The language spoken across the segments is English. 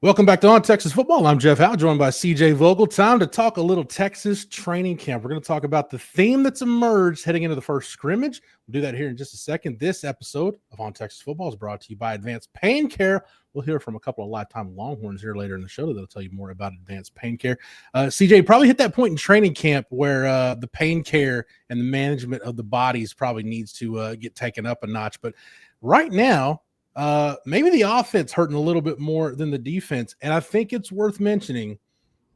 Welcome back to On Texas Football. I'm Jeff Howe, joined by CJ Vogel. Time to talk a little Texas training camp. We're going to talk about the theme that's emerged heading into the first scrimmage. We'll do that here in just a second. This episode of On Texas Football is brought to you by Advanced Pain Care. We'll hear from a couple of lifetime Longhorns here later in the show that'll tell you more about Advanced Pain Care. CJ, probably hit that point in training camp where the pain care and the management of the bodies probably needs to get taken up a notch. But right now, maybe the offense hurting a little bit more than the defense. And I think it's worth mentioning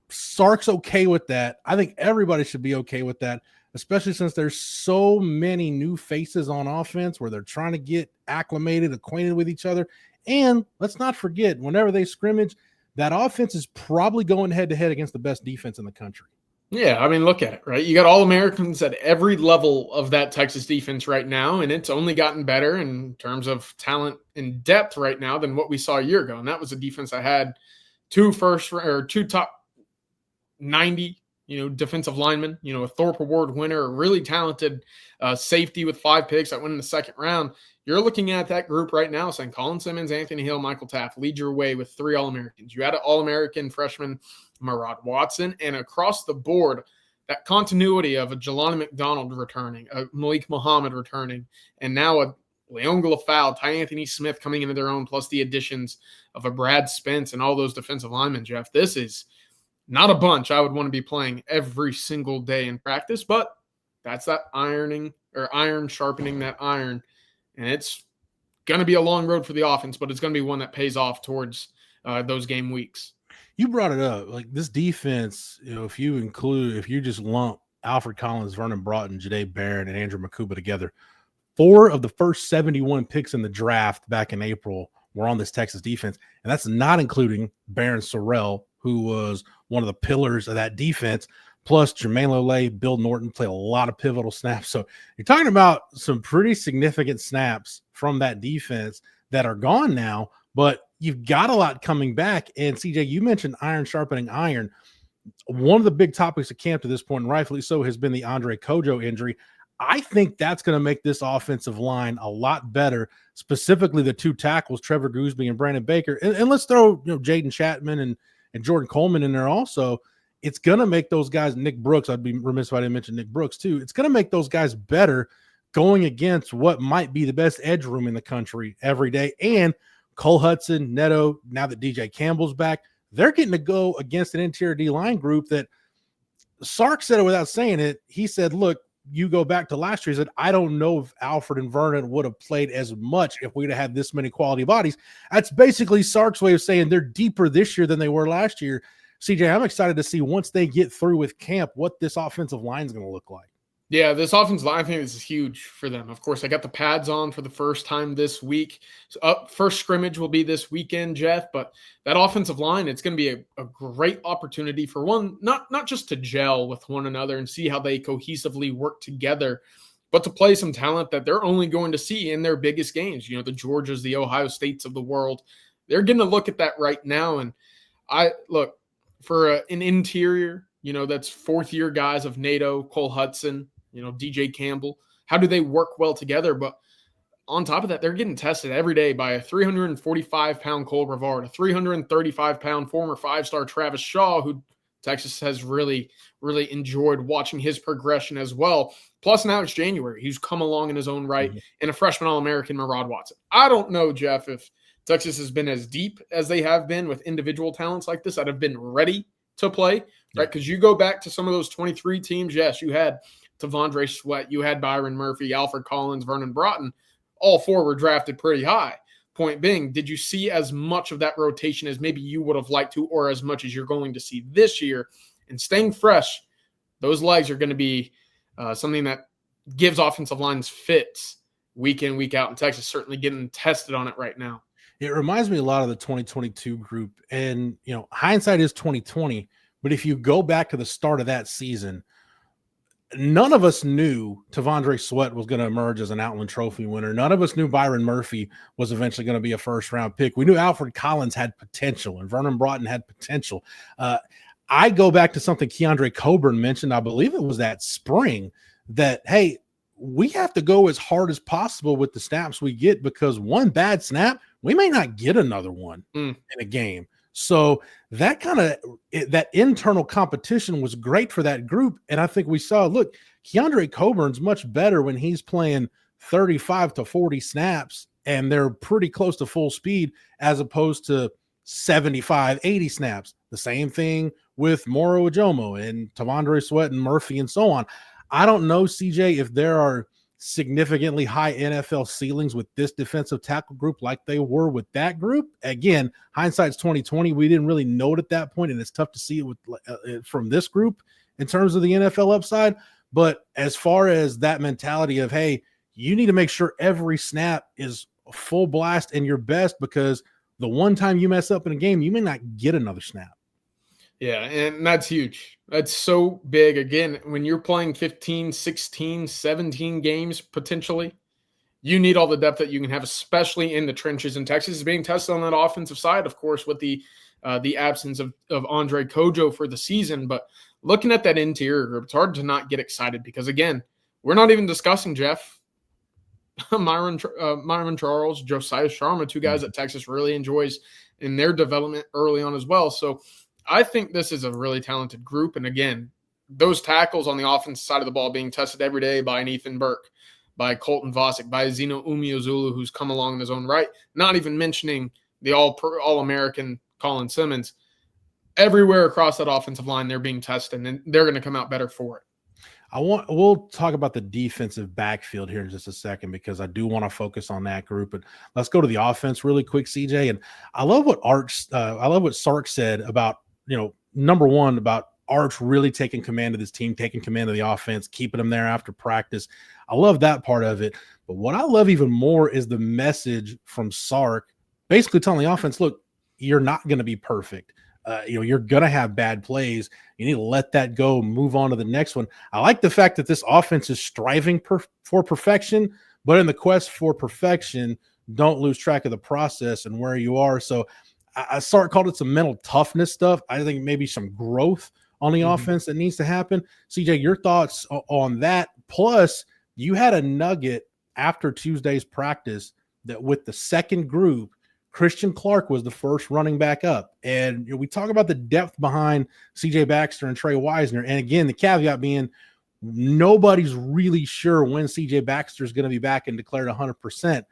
Sark's okay with that. I think everybody should be okay with that, especially since there's so many new faces on offense where they're trying to get acclimated, acquainted with each other. And let's not forget, whenever they scrimmage, that offense is probably going head to head against the best defense in the country. Yeah, I mean, look at it, right? You got All-Americans at every level of that Texas defense right now, and it's only gotten better in terms of talent and depth right now than what we saw a year ago. And that was a defense that had two top 90, defensive linemen, a Thorpe Award winner, a really talented safety with 5 picks that went in the second round. You're looking at that group right now saying Colin Simmons, Anthony Hill, Michael Taft lead your way with 3 All-Americans. You had an All-American freshman, Marad Watson, and across the board, that continuity of a Jelani McDonald returning, a Malik Muhammad returning, and now a Leon Galafal, Ty Anthony Smith coming into their own, plus the additions of a Brad Spence and all those defensive linemen, Jeff. This is not a bunch I would want to be playing every single day in practice, but that's that iron sharpening that iron. And it's going to be a long road for the offense, but it's going to be one that pays off towards those game weeks. You brought it up, like this defense, if you just lump Alfred Collins, Vernon Broughton, Jahdae Barron, and Andrew Makuba together, 4 of the first 71 picks in the draft back in April were on this Texas defense. And that's not including Baron Sorrell, who was one of the pillars of that defense. Plus, Jermaine Lole, Bill Norton played a lot of pivotal snaps. So you're talking about some pretty significant snaps from that defense that are gone now, but you've got a lot coming back. And CJ, you mentioned iron sharpening iron. One of the big topics of camp to this point, and rightfully so, has been the Andre Kojo injury. I think that's going to make this offensive line a lot better, specifically the 2 tackles, Trevor Gooseby and Brandon Baker. And let's throw Jaden Chapman and Jordan Coleman in there also. It's going to make those guys, Nick Brooks, I'd be remiss if I didn't mention Nick Brooks too. It's going to make those guys better going against what might be the best edge room in the country every day. And Cole Hudson, Neto, now that DJ Campbell's back, they're getting to go against an interior D-line group that Sark said it without saying it. He said, look, you go back to last year, he said, I don't know if Alfred and Vernon would have played as much if we'd have had this many quality bodies. That's basically Sark's way of saying they're deeper this year than they were last year. CJ, I'm excited to see once they get through with camp what this offensive line is going to look like. Yeah, this offensive line, I think this is huge for them. Of course, I got the pads on for the first time this week. So first scrimmage will be this weekend, Jeff, but that offensive line, it's going to be a great opportunity for one, not just to gel with one another and see how they cohesively work together, but to play some talent that they're only going to see in their biggest games. The Georgias, the Ohio States of the world. They're getting to look at that right now. And for an interior, that's 4th-year guys of NATO, Cole Hudson, DJ Campbell. How do they work well together? But on top of that, they're getting tested every day by a 345-pound Cole Brevard, a 335-pound former 5-star Travis Shaw, who Texas has really, really enjoyed watching his progression as well. Plus now it's January. He's come along in his own right, and a freshman All-American, Marad Watson. I don't know, Jeff, if Texas has been as deep as they have been with individual talents like this that have been ready to play, right? Because you go back to some of those 23 teams, yes, you had Tavondre Sweat, you had Byron Murphy, Alfred Collins, Vernon Broughton. All 4 were drafted pretty high. Point being, did you see as much of that rotation as maybe you would have liked to, or as much as you're going to see this year? And staying fresh, those legs are going to be something that gives offensive lines fits week in, week out in Texas, certainly getting tested on it right now. It reminds me a lot of the 2022 group. And, hindsight is 2020. But if you go back to the start of that season, none of us knew Tavondre Sweat was going to emerge as an Outland Trophy winner. None of us knew Byron Murphy was eventually going to be a first-round pick. We knew Alfred Collins had potential and Vernon Broughton had potential. I go back to something Keandre Coburn mentioned, I believe it was that spring, that, hey, we have to go as hard as possible with the snaps we get, because one bad snap, we may not get another one in a game. So that that internal competition was great for that group. And I think we saw, look, Keandre Coburn's much better when he's playing 35 to 40 snaps and they're pretty close to full speed as opposed to 75, 80 snaps. The same thing with Moro Ajomo and Tavondre Sweat and Murphy and so on. I don't know, CJ, if there are significantly high NFL ceilings with this defensive tackle group like they were with that group. Again, hindsight's 2020. We didn't really know it at that point, and it's tough to see it with from this group in terms of the NFL upside. But as far as that mentality of, hey, you need to make sure every snap is full blast and your best, because the one time you mess up in a game, you may not get another snap. Yeah, and that's huge. That's so big. Again, when you're playing 15, 16, 17 games potentially, you need all the depth that you can have, especially in the trenches. And Texas is being tested on that offensive side, of course, with the absence of Andre Kojo for the season. But looking at that interior group, it's hard to not get excited because, again, we're not even discussing, Jeff, Myron Charles, Josiah Sharma, two guys that Texas really enjoys in their development early on as well. So I think this is a really talented group. And again, those tackles on the offensive side of the ball being tested every day by an Ethan Burke, by Colton Vosick, by Zeno Umeozulu, who's come along in his own right, not even mentioning the All-American Colin Simmons. Everywhere across that offensive line, they're being tested, and they're going to come out better for it. We'll talk about the defensive backfield here in just a second, because I do want to focus on that group. But let's go to the offense really quick, CJ. And I love what Sark said about, number one, about Arch really taking command of this team, taking command of the offense, keeping them there after practice. I love that part of it. But what I love even more is the message from Sark, basically telling the offense, look, you're not going to be perfect. You're going to have bad plays. You need to let that go, move on to the next one. I like the fact that this offense is striving for perfection, but in the quest for perfection, don't lose track of the process and where you are. So I called it some mental toughness stuff. I think maybe some growth on the offense that needs to happen. CJ, your thoughts on that? Plus, you had a nugget after Tuesday's practice that with the second group, Christian Clark was the first running back up. And we talk about the depth behind CJ Baxter and Trey Wisner. And again, the caveat being nobody's really sure when CJ Baxter is going to be back and declared 100%.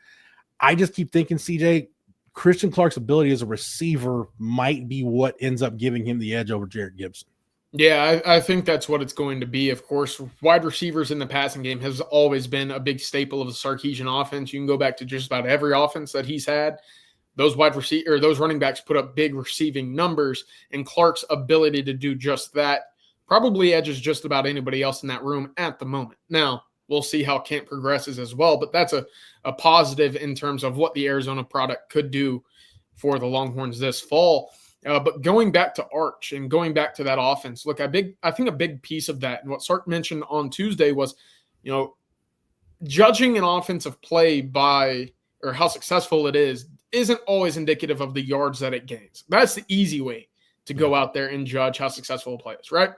I just keep thinking, CJ, Christian Clark's ability as a receiver might be what ends up giving him the edge over Jarrett Gibson. Yeah, I think that's what it's going to be. Of course, wide receivers in the passing game has always been a big staple of the Sarkisian offense. You can go back to just about every offense that he's had. Those those running backs put up big receiving numbers, and Clark's ability to do just that probably edges just about anybody else in that room at the moment. Now, we'll see how camp progresses as well, but that's a positive in terms of what the Arizona product could do for the Longhorns this fall. But going back to Arch and going back to that offense, look, I think a big piece of that, and what Sark mentioned on Tuesday was, judging an offensive play by or how successful it is isn't always indicative of the yards that it gains. That's the easy way to go out there and judge how successful a play is, right?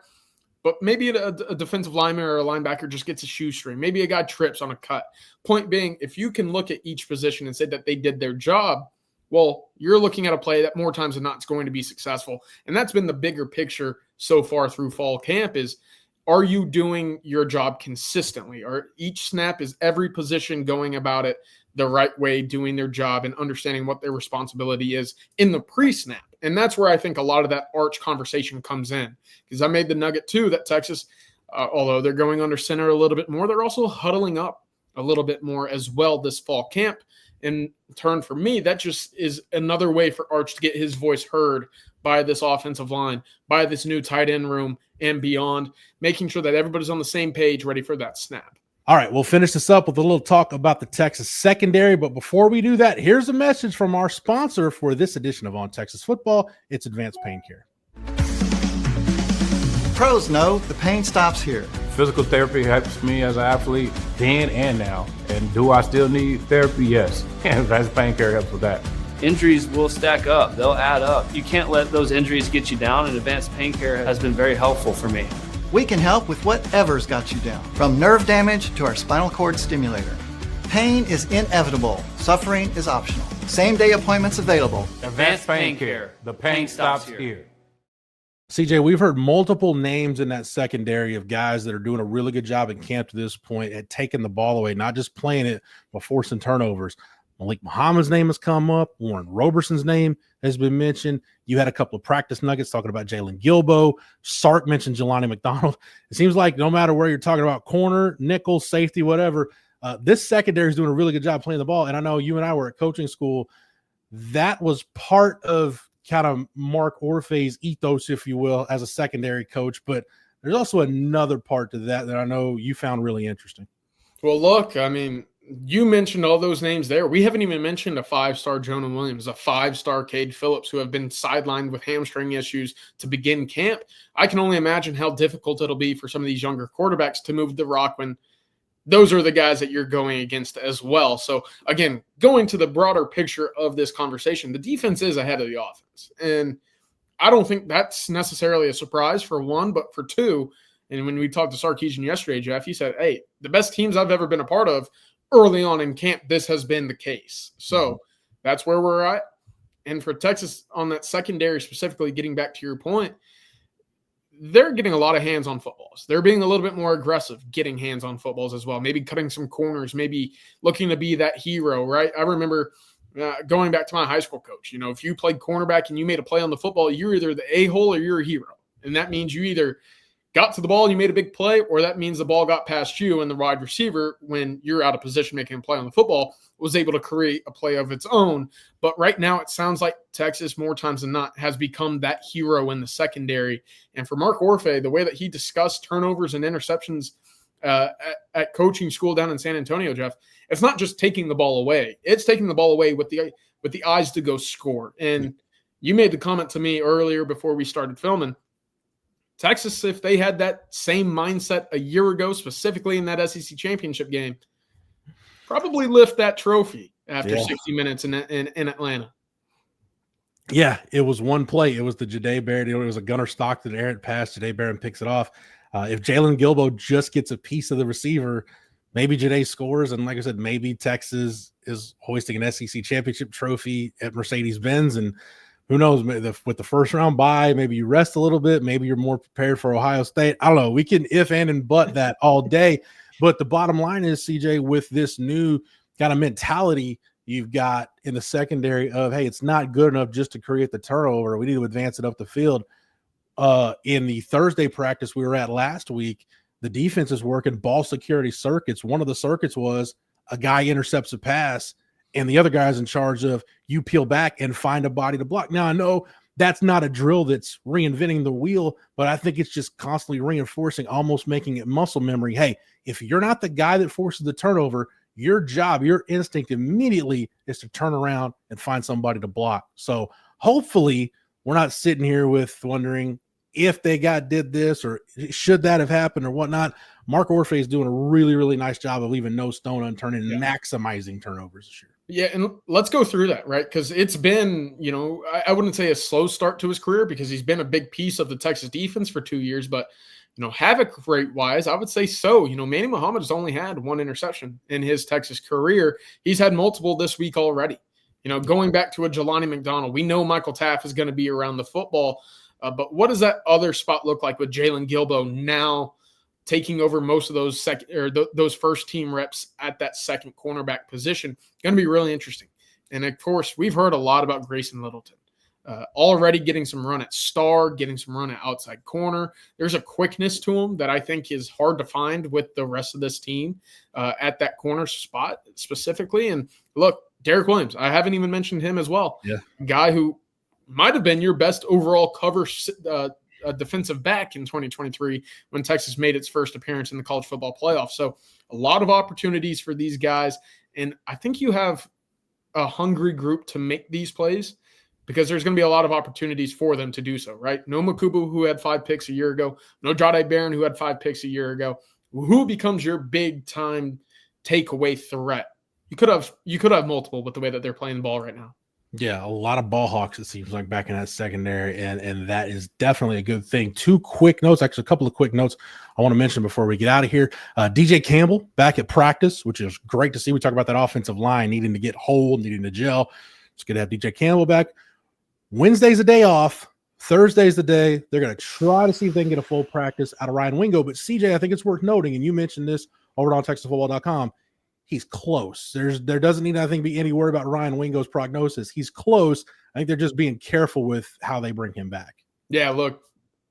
But maybe a defensive lineman or a linebacker just gets a shoestring. Maybe a guy trips on a cut. Point being, if you can look at each position and say that they did their job, well, you're looking at a play that more times than not is going to be successful. And that's been the bigger picture so far through fall camp is, are you doing your job consistently? Or each snap, is every position going about it the right way, doing their job and understanding what their responsibility is in the pre-snap? And that's where I think a lot of that Arch conversation comes in, because I made the nugget too that Texas, although they're going under center a little bit more, they're also huddling up a little bit more as well this fall camp. In turn, for me, that just is another way for Arch to get his voice heard by this offensive line, by this new tight end room and beyond, making sure that everybody's on the same page ready for that snap. All right, we'll finish this up with a little talk about the Texas secondary. But before we do that, here's a message from our sponsor for this edition of On Texas Football. It's Advanced Pain Care. Pros know the pain stops here. Physical therapy helps me as an athlete then and now. And do I still need therapy? Yes. Advanced Pain Care helps with that. Injuries will stack up. They'll add up. You can't let those injuries get you down, and Advanced Pain Care has been very helpful for me. We can help with whatever's got you down, from nerve damage to our spinal cord stimulator. Pain is inevitable. Suffering is optional. Same-day appointments available. Advanced Pain Care. The pain stops here. CJ, we've heard multiple names in that secondary of guys that are doing a really good job in camp to this point at taking the ball away, not just playing it, but forcing turnovers. Malik Muhammad's name has come up. Warren Roberson's name has been mentioned. You had a couple of practice nuggets talking about Jalen Gilbo. Sark mentioned Jelani McDonald. It seems like no matter where you're talking about, corner, nickel, safety, whatever, this secondary is doing a really good job playing the ball. And I know you and I were at coaching school. That was part of kind of Mark Orfe's ethos, if you will, as a secondary coach. But there's also another part to that I know you found really interesting. Well, look, I mean, you mentioned all those names there. We haven't even mentioned a 5-star Jonah Williams, a 5-star Cade Phillips, who have been sidelined with hamstring issues to begin camp. I can only imagine how difficult it'll be for some of these younger quarterbacks to move the rock when those are the guys that you're going against as well. So, again, going to the broader picture of this conversation, the defense is ahead of the offense. And I don't think that's necessarily a surprise, for one, but for two, and when we talked to Sarkisian yesterday, Jeff, he said, hey, the best teams I've ever been a part of, early on in camp, this has been the case. So that's where we're at. And for Texas on that secondary, specifically getting back to your point, they're getting a lot of hands on footballs. They're being a little bit more aggressive getting hands on footballs as well. Maybe cutting some corners, maybe looking to be that hero, right? I remember going back to my high school coach. You know, if you played cornerback and you made a play on the football, you're either the a-hole or you're a hero. And that means you either got to the ball and you made a big play, or that means the ball got past you and the wide receiver, when you're out of position making a play on the football, was able to create a play of its own. But right now it sounds like Texas, more times than not, has become that hero in the secondary. And for Mark Orfe, the way that he discussed turnovers and interceptions at coaching school down in San Antonio, Jeff, it's not just taking the ball away. It's taking the ball away with the eyes to go score. And you made the comment to me earlier before we started filming, Texas, if they had that same mindset a year ago, specifically in that SEC championship game, probably lift that trophy after 60 minutes in Atlanta. Yeah, it was one play. It was the Jahdae Barrett. It was a Gunnar Stockton errant pass. Jahdae Barrett picks it off. If Jalen Gilbo just gets a piece of the receiver, maybe Jahdae scores. And like I said, maybe Texas is hoisting an SEC championship trophy at Mercedes-Benz. And who knows, with the first round bye, maybe you rest a little bit. Maybe you're more prepared for Ohio State. I don't know. We can if and but that all day. But the bottom line is, CJ, with this new kind of mentality you've got in the secondary of, hey, it's not good enough just to create the turnover. We need to advance it up the field. In the Thursday practice we were at last week, the defense is working ball security circuits. One of the circuits was a guy intercepts a pass, and the other guy's in charge of you peel back and find a body to block. Now, I know that's not a drill that's reinventing the wheel, but I think it's just constantly reinforcing, almost making it muscle memory. Hey, if you're not the guy that forces the turnover, your job, your instinct immediately is to turn around and find somebody to block. So hopefully we're not sitting here with wondering if they did this or should that have happened or whatnot. Mark Orfe is doing a really, really nice job of leaving no stone unturned and maximizing turnovers this year. Yeah, and let's go through that, right? Because it's been, I wouldn't say a slow start to his career because he's been a big piece of the Texas defense for 2 years, but havoc rate-wise, I would say so. Manny Muhammad has only had one interception in his Texas career. He's had multiple this week already. Going back to a Jelani McDonald, we know Michael Taft is going to be around the football, but what does that other spot look like with Jalen Gilbo now taking over most of those those first team reps at that second cornerback position? Going to be really interesting. And of course, we've heard a lot about Grayson Littleton. Already getting some run at star, getting some run at outside corner. There's a quickness to him that I think is hard to find with the rest of this team at that corner spot specifically. And look, Derek Williams, I haven't even mentioned him as well. Yeah, guy who might have been your best overall cover defensive back in 2023 when Texas made its first appearance in the college football playoff. So a lot of opportunities for these guys. And I think you have a hungry group to make these plays, because there's going to be a lot of opportunities for them to do so, right? No Makubu, who had 5 picks a year ago. No Jahdae Barrett, who had 5 picks a year ago. Who becomes your big-time takeaway threat? You could have multiple with the way that they're playing the ball right now. Yeah, a lot of ball hawks, it seems like, back in that secondary, and that is definitely a good thing. Two quick notes, actually a couple of quick notes I want to mention before we get out of here. DJ Campbell back at practice, which is great to see. We talk about that offensive line needing to get whole, needing to gel. It's good to have DJ Campbell back. Wednesday's a day off. Thursday's the day. They're going to try to see if they can get a full practice out of Ryan Wingo. But CJ, I think it's worth noting, and you mentioned this over on ontexasfootball.com, he's close. There doesn't need, I think, be any worry about Ryan Wingo's prognosis. He's close. I think they're just being careful with how they bring him back. Yeah, look,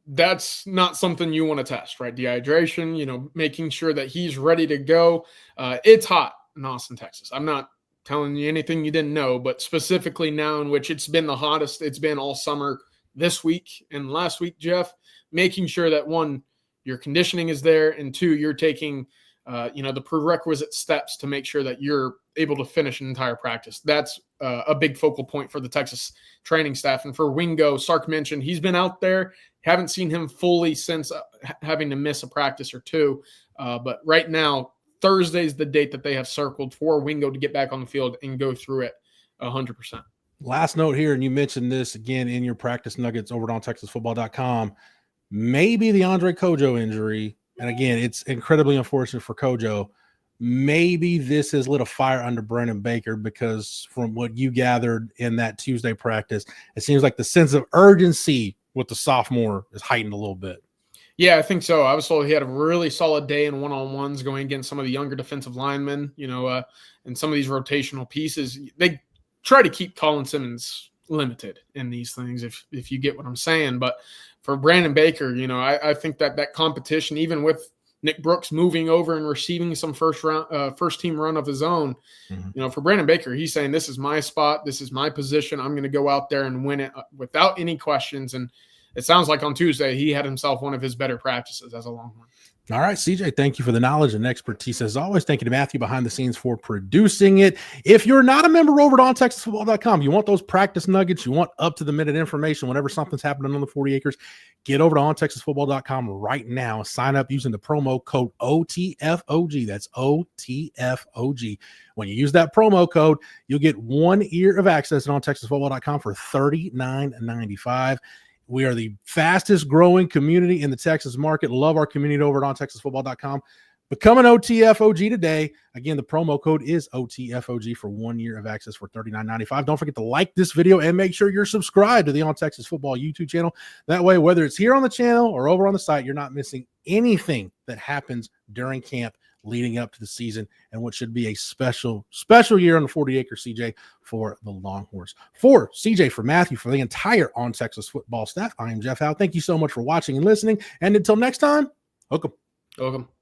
that's not something you want to test, right? Dehydration, making sure that he's ready to go. It's hot in Austin, Texas. I'm not telling you anything you didn't know, but specifically now, in which it's been the hottest it's been all summer, this week and last week, Jeff, making sure that, one, your conditioning is there, and two, you're taking the prerequisite steps to make sure that you're able to finish an entire practice. That's a big focal point for the Texas training staff. And for Wingo, Sark mentioned he's been out there. Haven't seen him fully since having to miss a practice or two. But right now, Thursday's the date that they have circled for Wingo to get back on the field and go through it 100%. Last note here, and you mentioned this again in your practice nuggets over on ontexasfootball.com, maybe the Andre Kojo injury. And again, it's incredibly unfortunate for Kojo. Maybe this has lit a fire under Brandon Baker, because from what you gathered in that Tuesday practice, it seems like the sense of urgency with the sophomore is heightened a little bit. Yeah, I think so. I was told he had a really solid day in one-on-ones going against some of the younger defensive linemen, and some of these rotational pieces. They try to keep Colin Simmons limited in these things, if you get what I'm saying. But for Brandon Baker, I think that competition, even with Nick Brooks moving over and receiving some first team run of his own, for Brandon Baker, he's saying, this is my spot, this is my position, I'm going to go out there and win it without any questions. And it sounds like on Tuesday he had himself one of his better practices as a Longhorn. All right, CJ, thank you for the knowledge and expertise. As always, thank you to Matthew behind the scenes for producing it. If you're not a member over at ontexasfootball.com, you want those practice nuggets, you want up-to-the-minute information whenever something's happening on the 40 acres, get over to ontexasfootball.com right now. Sign up using the promo code OTFOG. That's OTFOG. When you use that promo code, you'll get 1 year of access at ontexasfootball.com for $39.95. We are the fastest growing community in the Texas market. Love our community over at ontexasfootball.com. Become an OTFOG today. Again, the promo code is OTFOG for 1 year of access for $39.95. Don't forget to like this video and make sure you're subscribed to the On Texas Football YouTube channel. That way, whether it's here on the channel or over on the site, you're not missing anything that happens during camp leading up to the season and what should be a special year on the 40 acre, CJ, for the Longhorns. For CJ, for Matthew, for the entire On Texas Football staff, I am Jeff Howe. Thank you so much for watching and listening. And until next time, hook 'em.